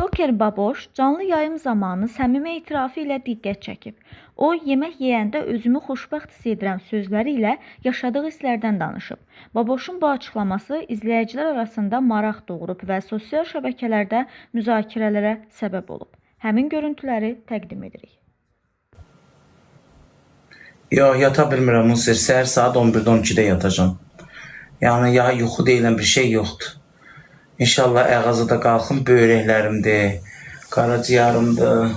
TikToker Baboş canlı yayım zamanı səmimi etirafı ilə diqqət çəkib. O, yemək yeyəndə özümü xoşbəxt hiss edirəm sözləri ilə yaşadığı hisslərdən danışıb. Baboşun bu açıqlaması izləyicilər arasında maraq doğurub və sosial şəbəkələrdə müzakirələrə səbəb olub. Həmin görüntüləri təqdim edirik. Yox, yata bilmirəm Musir. Səhər saat 11-də 12-də yatacağım. Yəni, ya yuxu deyilən bir şey yoxdur. İnşallah əğazıda qalxım, böyrəklərimdir, qaraciyarımdır,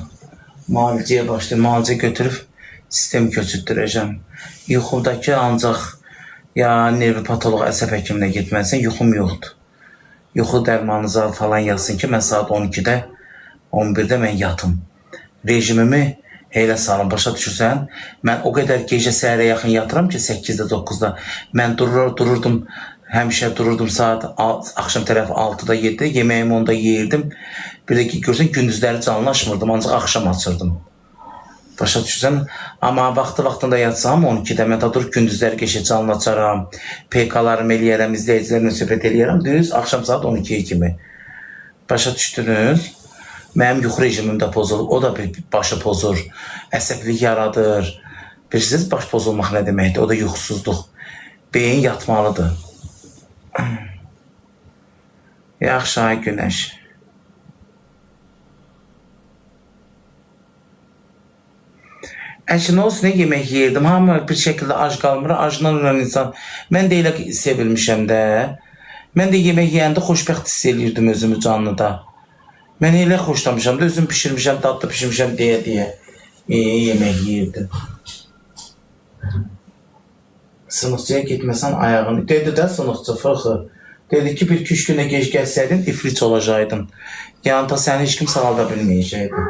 müalicəyə başlayım, müalicə götürüb sistem köçürdürəcəm. Yuxudakı ancaq ya nervi patoloq əsəb həkiminə getməlisən, yuxum yoxdur. Yuxu dərmanınızı falan yazsın ki, mən saat 12-də, 11-də mən yatım. Rejimimi elə salın, başa düşürsən? Mən o qədər gecə səhərə yaxın yatıram ki, 8-də, 9-da. Mən dururdum, həmişə dururdum saat axşam tərəf 6-da 7-də, yeməyimi onda yeyirdim. Bir də ki, görsən, gündüzləri canlaşmırdım, ancaq axşam açırdım. Başa düşürsən? Amma vaxtında yatsam 12-də mən də durub gündüzləri geçə canlı açaram, PK-larımı eləyərəm, izləyicilərlə söhbət eləyərəm, düz axşam saat 12-yə kimi. Başa düşdünüz? Mənim yuxu rejimim də pozulub, o da bir başı pozur, əsəblik yaradır. Bilirsiniz, baş pozulmaq nə deməkdir? O da yuxusuzluq. Beyin yatmalıdır. Yaxşı ay günəş. Nə olsun, nə yemək yeyirdim, hamı bir şəkildə ac qalmır, acından ölen insan. Mən də elə sevilmişəm də. Mən də yemək yeyəndə xoşbəxt hiss eləyirdim özümü canlıda. Mən elə xoşlamışam da, özüm pişirmişəm, dadlı pişirmişəm deyə. Yemək yeyirdim. Sınıqçıya getməsən ayağını. Dedi də sınıqçı fıxı. Dedi ki, bir 2-3 günə gec gəlsəydin, iflic olacaqdın. Yanında səni heç kim sağalda bilməyəcəkdi.